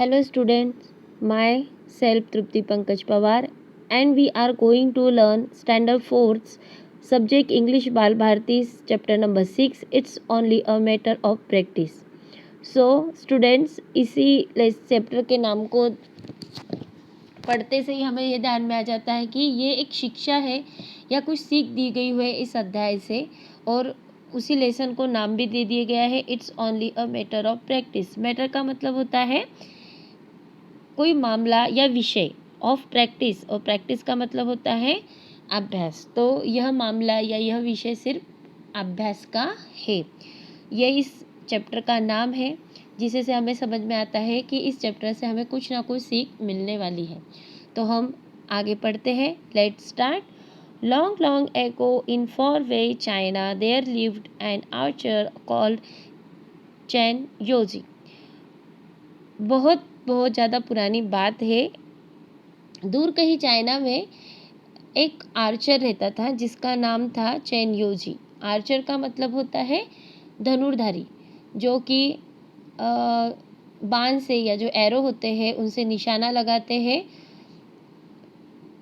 Hello students, myself Trupti Pankaj Pawar and we are going to learn standard 4th subject English Bal Bharati's chapter number 6. It's only a matter of practice. So students, इसी chapter के नाम को पढ़ते से ही हमें ये ध्यान में आ जाता है कि ये एक शिक्षा है या कुछ सीख दी गई है इस अध्याय से, और उसी लेसन को नाम भी दे दिया गया है it's only a matter of practice. Matter का मतलब होता है कोई मामला या विषय, ऑफ प्रैक्टिस, और प्रैक्टिस का मतलब होता है अभ्यास। तो यह मामला या यह विषय सिर्फ अभ्यास का है। यह इस चैप्टर का नाम है, जिसे से हमें समझ में आता है कि इस चैप्टर से हमें कुछ ना कुछ सीख मिलने वाली है। तो हम आगे पढ़ते हैं। Let's start. Long long ago in far away China there lived an archer called Chan Yoji. बहुत बहुत ज़्यादा पुरानी बात है। दूर कहीं चाइना में एक आर्चर रहता था जिसका नाम था चैन योजी। आर्चर का मतलब होता है धनुर्धारी, जो कि बाण से या जो एरो होते हैं उनसे निशाना लगाते हैं,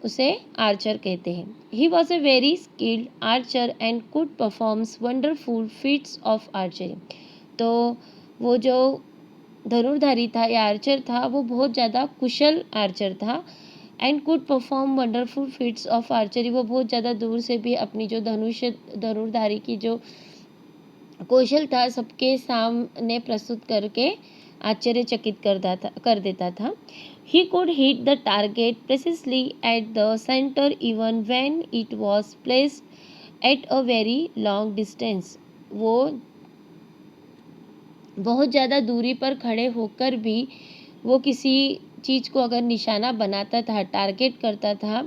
उसे आर्चर कहते हैं। He was a very skilled archer and could performs wonderful feats of archery. तो वो जो धनुर्धारी था या आर्चर था, वो बहुत ज़्यादा कुशल आर्चर था। And could perform wonderful feats of archery, वो बहुत ज़्यादा दूर से भी अपनी जो धनुर्धारी की जो कौशल था सबके सामने प्रस्तुत करके आश्चर्यचकित कर देता था। He could hit the target precisely at the centre even when it was placed at a very long distance. वो बहुत ज़्यादा दूरी पर खड़े होकर भी वो किसी चीज़ को अगर निशाना बनाता था, टारगेट करता था,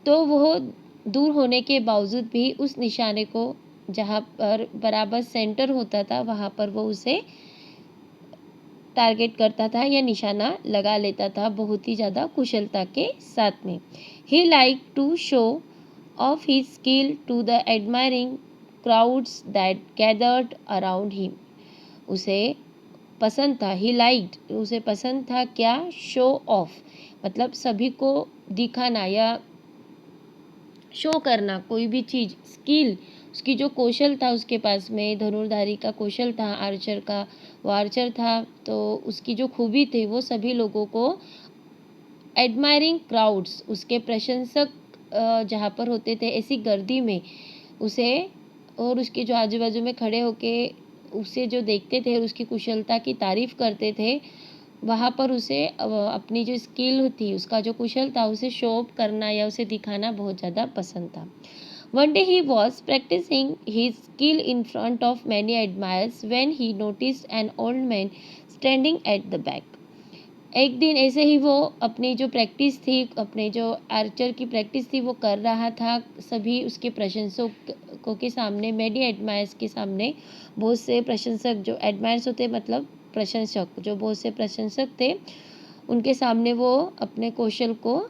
तो वो दूर होने के बावजूद भी उस निशाने को जहाँ पर बराबर सेंटर होता था वहाँ पर वो उसे टारगेट करता था या निशाना लगा लेता था, बहुत ही ज़्यादा कुशलता के साथ में। He like to show off his skill to the admiring crowds that gathered around him. उसे पसंद था, ही लाइक्ड, उसे पसंद था क्या? शो ऑफ, मतलब सभी को दिखाना या शो करना कोई भी चीज़, स्किल, उसकी जो कौशल था उसके पास में, धनुर्धारी का कौशल था, आर्चर का, वो आर्चर था, तो उसकी जो खूबी थी वो सभी लोगों को, एडमायरिंग क्राउड्स, उसके प्रशंसक जहाँ पर होते थे ऐसी गर्दी में उसे, और उसके जो आजू बाजू में खड़े होके उसे जो देखते थे, उसकी कुशलता की तारीफ करते थे, वहाँ पर उसे अपनी जो स्किल थी, उसका जो कुशल था, उसे शो ऑफ करना या उसे दिखाना बहुत ज़्यादा पसंद था। One day he was practicing his skill in front of many admirers when he noticed an old man standing at the back. एक दिन ऐसे ही वो अपनी जो प्रैक्टिस थी, अपने जो आर्चर की प्रैक्टिस थी वो कर रहा था, सभी उसके प्रशंसकों के सामने, मेडी एडमायर्स के सामने, बहुत से प्रशंसक, जो एडमायर्स होते मतलब प्रशंसक, जो बहुत से प्रशंसक थे उनके सामने वो अपने कौशल को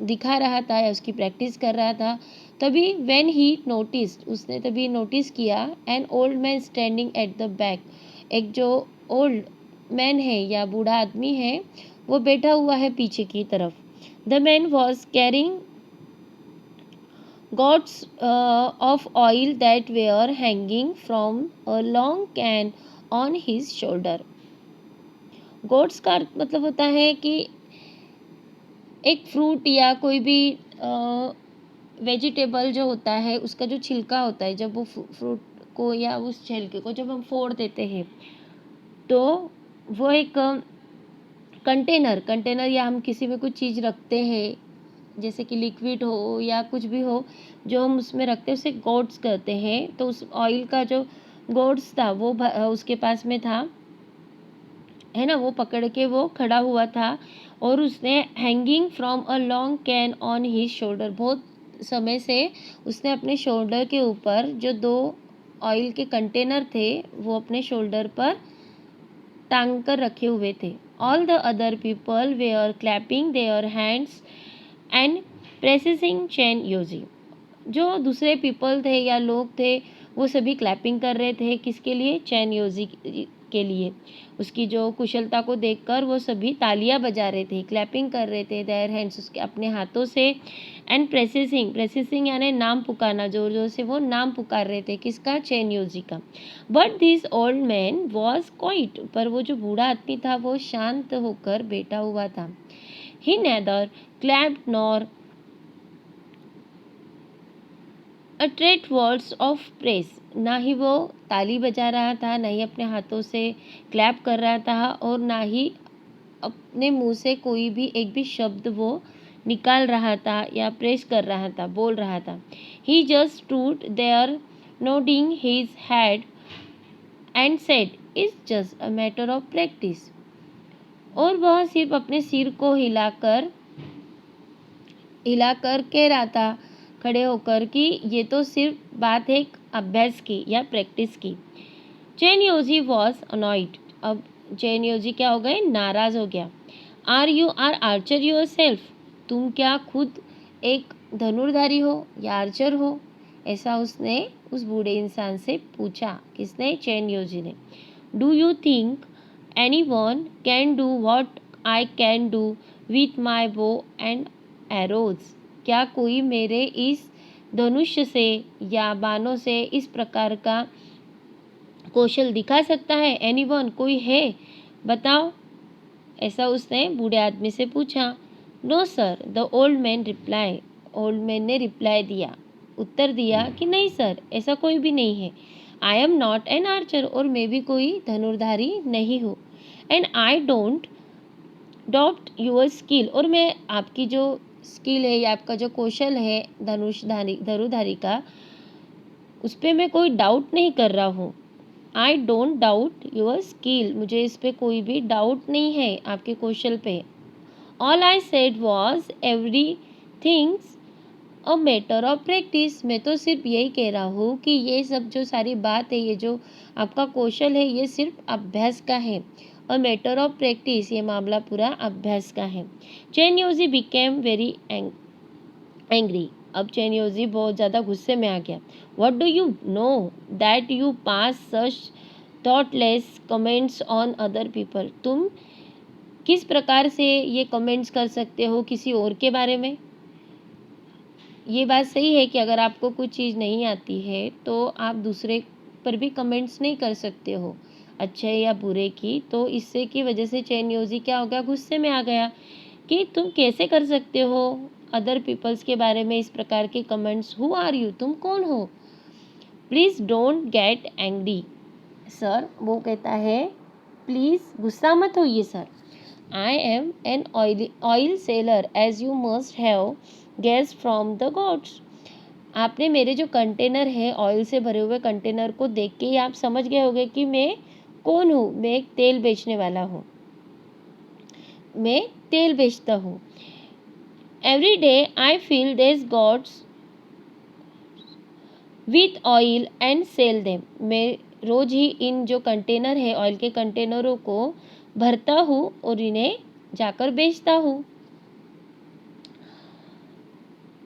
दिखा रहा था या उसकी प्रैक्टिस कर रहा था। तभी व्हेन ही नोटिस्ड, उसने तभी नोटिस किया, an old man standing at the back, एक जो ओल्ड मैन है या बूढ़ा आदमी है वो बैठा हुआ है पीछे की तरफ। The man was carrying gourds of oil that were hanging from a long cane on his shoulder. Gourds का मतलब होता है कि एक फ्रूट या कोई भी वेजिटेबल जो होता है उसका जो छिलका होता है, जब वो फ्रूट को या उस छिलके को जब हम फोड़ देते हैं तो वो एक कंटेनर या हम किसी में कुछ चीज़ रखते हैं, जैसे कि लिक्विड हो या कुछ भी हो जो हम उसमें रखते हैं, उसे गॉड्स कहते हैं। तो उस ऑयल का जो गॉड्स था वो उसके पास में था, है ना, वो पकड़ के वो खड़ा हुआ था और उसने hanging from a long cane on his shoulder, बहुत समय से उसने अपने शोल्डर के ऊपर जो 2 ऑयल के कंटेनर थे वो अपने शोल्डर पर टांग कर रखे हुए थे। All the other people were clapping their hands and praising Chan Yoji. जो दूसरे पीपल थे या लोग थे वो सभी क्लैपिंग कर रहे थे, किसके लिए? चैन योजी के लिए। उसकी जो कुशलता को देखकर वो सभी तालियां बजा रहे थे, क्लैपिंग कर रहे थे देयर हैंड्स, उसके अपने हाथों से। एंड प्रेसिसिंग यानी नाम पुकारना, जोर जोर से वो नाम पुकार रहे थे, किसका? चेन्योजी का। But this old man was quite, पर वो जो बूढ़ा आदमी था वो शांत होकर बैठा हुआ था। He neither clapped nor uttered words of praise, ना ही वो ताली बजा रहा था, ना ही अपने हाथों से क्लैप कर रहा था, और ना ही अपने मुंह से कोई भी एक भी शब्द वो निकाल रहा था या प्रेस कर रहा था, बोल रहा था। He just stood there nodding his head and said, it's just a matter of practice. और वह सिर्फ अपने सिर को हिलाकर कह रहा था, खड़े होकर, कि ये तो सिर्फ बात है एक अभ्यास की या प्रैक्टिस की। चेन्योजी वॉज अनॉइड, अब चेन्योजी क्या हो गए? नाराज हो गया। आर आर्चर योर सेल्फ, तुम क्या खुद एक धनुर्धारी हो या आर्चर हो? ऐसा उसने उस बूढ़े इंसान से पूछा। किसने? चेन्योजी ने। Do you think any one can do what I can do with my bow and arrows, क्या कोई मेरे इस धनुष से या बाणों से इस प्रकार का कौशल दिखा सकता है? एनीवन, कोई है? बताओ, ऐसा उसने बूढ़े आदमी से पूछा। No sir, the old man reply, old man ने रिप्लाई दिया, उत्तर दिया कि नहीं सर, ऐसा कोई भी नहीं है। I am not an Archer, और मैं भी कोई धनुर्धारी नहीं हूँ। And I don't doubt your skill, और मैं आपकी जो स्किल है या आपका जो कौशल है धनुर्धारी का, उस पर मैं कोई डाउट नहीं कर रहा हूँ। I don't doubt your skill, मुझे इस पे कोई भी डाउट नहीं है आपके कौशल पे। All I said was every things a matter of practice, मैं तो सिर्फ यही कह रहा हूँ कि ये सब जो सारी बात है, ये जो आपका कौशल है, ये सिर्फ अभ्यास का है। अ मैटर ऑफ प्रैक्टिस, ये मामला पूरा अभ्यास का है। चेन्योजी बिकेम वेरी एंग्री, अब चेन्योजी बहुत ज़्यादा गुस्से में आ गया। What do you know that you pass such thoughtless comments on other people, तुम किस प्रकार से ये कमेंट्स कर सकते हो किसी और के बारे में? ये बात सही है कि अगर आपको कुछ चीज़ नहीं आती है तो आप दूसरे पर भी कमेंट्स नहीं कर सकते हो, अच्छे या बुरे की। तो इससे की वजह से चेन्योजी क्या हो गया? गुस्से में आ गया कि तुम कैसे कर सकते हो अदर पीपल्स के बारे में इस प्रकार के कमेंट्स? हु आर यू, तुम कौन हो? Please don't get angry sir, वो कहता है प्लीज़ गुस्सा मत होइए sir. I am an oil seller as you must have guessed from the gourds, आपने मेरे जो कंटेनर है, ऑयल से भरे हुए कंटेनर को देख के ही आप समझ गए होंगे कि मैं कौन हूँ। मैं एक तेल बेचने वाला हूँ, मैं तेल बेचता हूँ। Every day I fill this gourds with oil and sell them, मैं रोज ही इन जो कंटेनर है, ऑयल के कंटेनरों को भरता हूँ और इन्हें जाकर बेचता हूँ।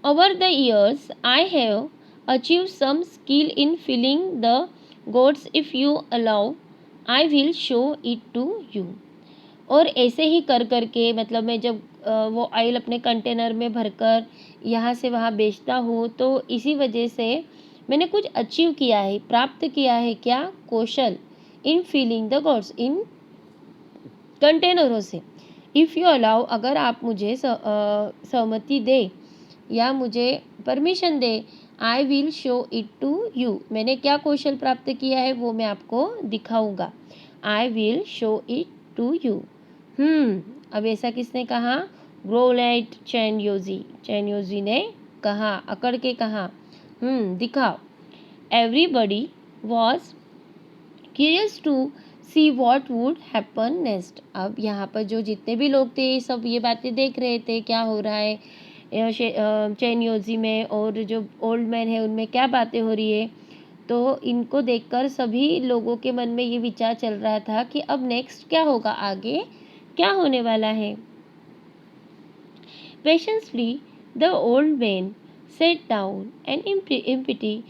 Over the years I have achieve some skill in filling the gourds, if you allow I will show it to you, और ऐसे ही कर करके, मतलब मैं जब वो ऑयल अपने कंटेनर में भरकर यहाँ से वहाँ बेचता हूँ, तो इसी वजह से मैंने कुछ अचीव किया है, प्राप्त किया है। क्या? कौशल। इन फीलिंग द गॉड्स, इन कंटेनरों से। इफ़ यू अलाउ, अगर आप मुझे सहमति दे या मुझे परमिशन दे, I will show it to you, मैंने क्या कौशल प्राप्त किया है वो मैं आपको दिखाऊंगा। I will show it to you. अब ऐसा किसने कहा? ग्रोलेट चेन्योजी ने कहा, अकड़ के कहा, दिखाओ। Everybody was curious to see what would happen next, अब यहाँ पर जो जितने भी लोग थे सब ये बातें देख रहे थे, क्या हो रहा है चेन्योजी में, और जो ओल्ड मैन है उनमें क्या बातें हो रही है। तो इनको देखकर सभी लोगों के मन में ये विचार चल रहा था कि अब नेक्स्ट क्या होगा, आगे क्या होने वाला है। Patiently the old man set down and empty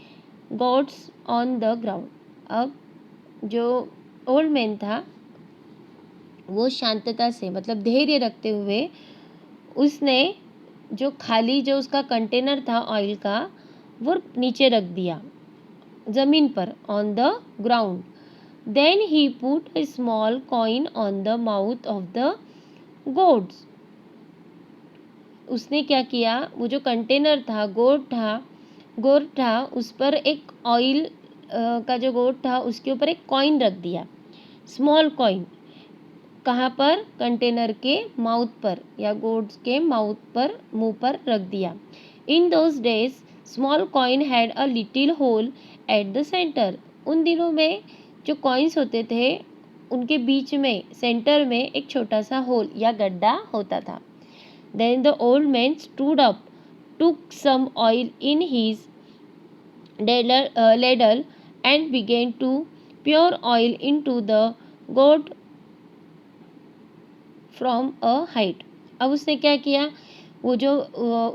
gourds on the ground, अब जो ओल्ड मैन था वो शांतता से मतलब धैर्य रखते हुए उसने जो उसका कंटेनर था ऑयल का वो नीचे रख दिया ज़मीन पर on the ground. Then he put a small coin on the mouth of the gourds. उसने क्या किया, वो जो कंटेनर था गोट था उस पर एक ऑयल का जो गोट था उसके ऊपर एक कॉइन रख दिया, स्मॉल कॉइन. कहाँ पर, कंटेनर के माउथ पर या गोट्स के माउथ पर, मुंह पर रख दिया. In those days small coin had a little hole at the centre. उन दिनों में जो कॉइन्स होते थे उनके बीच में सेंटर में एक छोटा सा होल या गड्ढा होता था. Then the old man stood up, took some oil in his ladle and began to pour oil into the goat from a height. अब उसने क्या किया, वो जो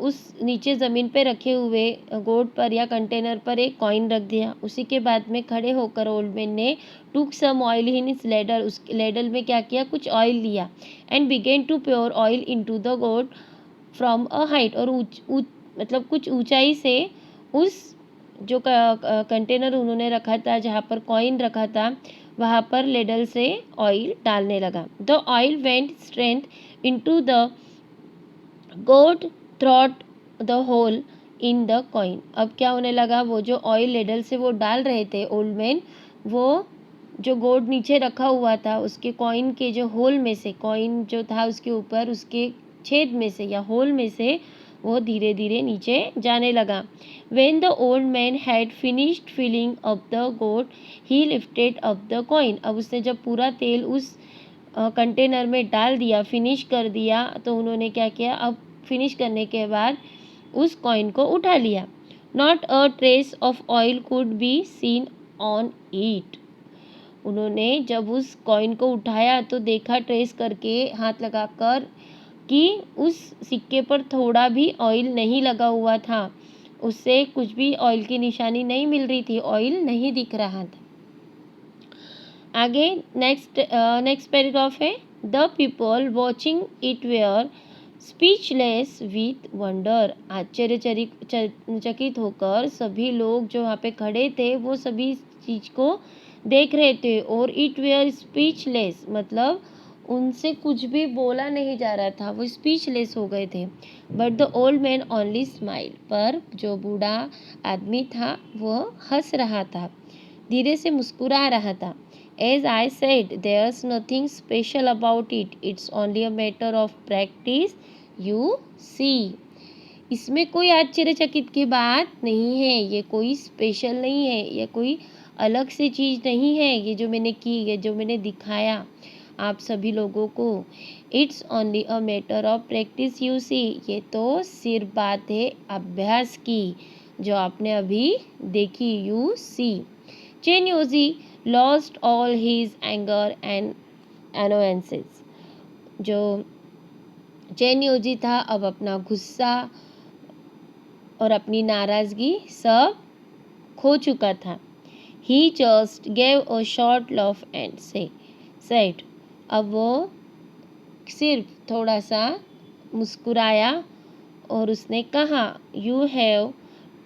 उस नीचे ज़मीन पे रखे हुए गोट पर या कंटेनर पर एक कॉइन रख दिया. उसी के बाद में खड़े होकर ओल्ड मैन ने टूक सम ऑयल इन इस लेडल, उस लेडल में क्या किया, कुछ ऑयल लिया. And began to pour oil into the gourd from a height. और मतलब कुछ ऊंचाई से उस जो कंटेनर उन्होंने रखा था जहाँ पर कॉइन रखा था वहाँ पर लेडल से ऑयल डालने लगा. The oil went straight into the gourd through the hole in the coin. अब क्या होने लगा, वो जो ऑयल लेडल से वो डाल रहे थे ओल्ड मैन, वो जो गोट नीचे रखा हुआ था उसके कॉइन के जो होल में से, कॉइन जो था उसके ऊपर उसके छेद में से या होल में से वो धीरे धीरे नीचे जाने लगा. When the old man had finished filling up the goat, he lifted up the coin. अब उसने जब पूरा तेल उस कंटेनर में डाल दिया, फिनिश कर दिया, तो उन्होंने क्या किया, अब फिनिश करने के बाद उस कॉइन को उठा लिया. Not a trace of oil could be seen on it. उन्होंने जब उस कॉइन को उठाया तो देखा, ट्रेस करके हाथ लगाकर, कि उस सिक्के पर थोड़ा भी ऑयल नहीं लगा हुआ था, उससे कुछ भी ऑयल की निशानी नहीं मिल रही थी, ऑयल नहीं दिख रहा था. आगे नेक्स्ट पैराग्राफ है. The people watching it were speechless with wonder. आश्चर्यचकित होकर सभी लोग जो वहाँ पे खड़े थे वो सभी चीज़ को देख रहे थे. और इट वेयर स्पीचलेस मतलब उनसे कुछ भी बोला नहीं जा रहा था, वो स्पीचलेस हो गए थे. But the old man only smile. पर जो बूढ़ा आदमी था वो हंस रहा था, धीरे से मुस्कुरा रहा था. As I said there's nothing special about it, it's only a matter of practice, you see. इसमें कोई आश्चर्यचकित की बात नहीं है, ये कोई स्पेशल नहीं है, ये कोई अलग से चीज़ नहीं है, ये जो मैंने की, ये जो मैंने दिखाया आप सभी लोगों को. It's only a matter of practice, you see. ये तो सिर्फ बात है अभ्यास की, जो आपने अभी देखी, you see. Chenyoji lost all his anger and annoyances. जो चेन्योजी था अब अपना गुस्सा और अपनी नाराज़गी सब खो चुका था. He just gave a short laugh and said. अब वो सिर्फ थोड़ा सा मुस्कुराया और उसने कहा, you have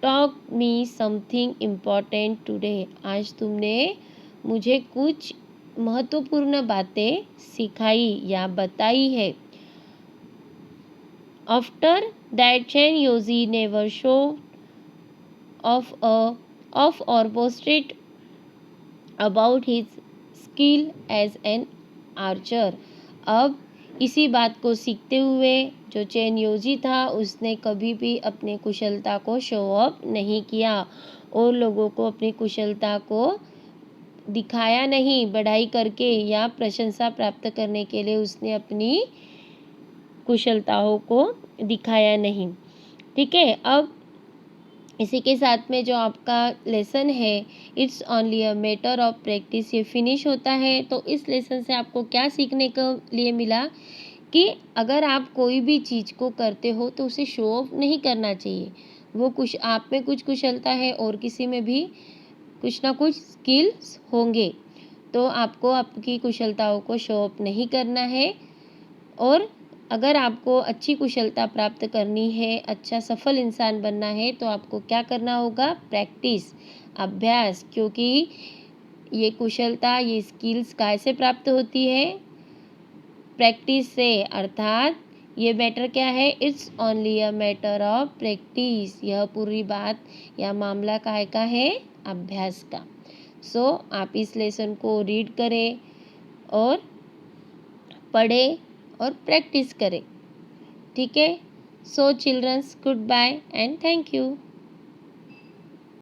taught me something important today. आज तुमने मुझे कुछ महत्वपूर्ण बातें सिखाई या बताई है. After that Chenyoji never show off or boasted about his skill as an archer. अब इसी बात को सीखते हुए जो चेन्योजी था उसने कभी भी अपने कुशलता को शो ऑफ नहीं किया और लोगों को अपनी कुशलता को दिखाया नहीं. बढ़ाई करके या प्रशंसा प्राप्त करने के लिए उसने अपनी कुशलताओं को दिखाया नहीं. ठीक है, अब इसी के साथ में जो आपका लेसन है it's only a matter of practice, ये फिनिश होता है. तो इस लेसन से आपको क्या सीखने को लिए मिला कि अगर आप कोई भी चीज़ को करते हो तो उसे शो ऑफ नहीं करना चाहिए. वो कुछ आप में कुछ कुशलता है और किसी में भी कुछ ना कुछ स्किल्स होंगे, तो आपको आपकी कुशलताओं को शो ऑफ नहीं करना है। और अगर आपको अच्छी कुशलता प्राप्त करनी है, अच्छा सफल इंसान बनना है, तो आपको क्या करना होगा? प्रैक्टिस, अभ्यास। क्योंकि ये कुशलता, ये स्किल्स कैसे प्राप्त होती है? प्रैक्टिस से। अर्थात ये मैटर क्या है? It's only a matter of practice. यह पूरी बात या मामला काहे का है? अभ्यास का। सो आप इस लेसन को रीड करें और पढ़ें और प्रैक्टिस करें। ठीक है? So children, goodbye and thank you.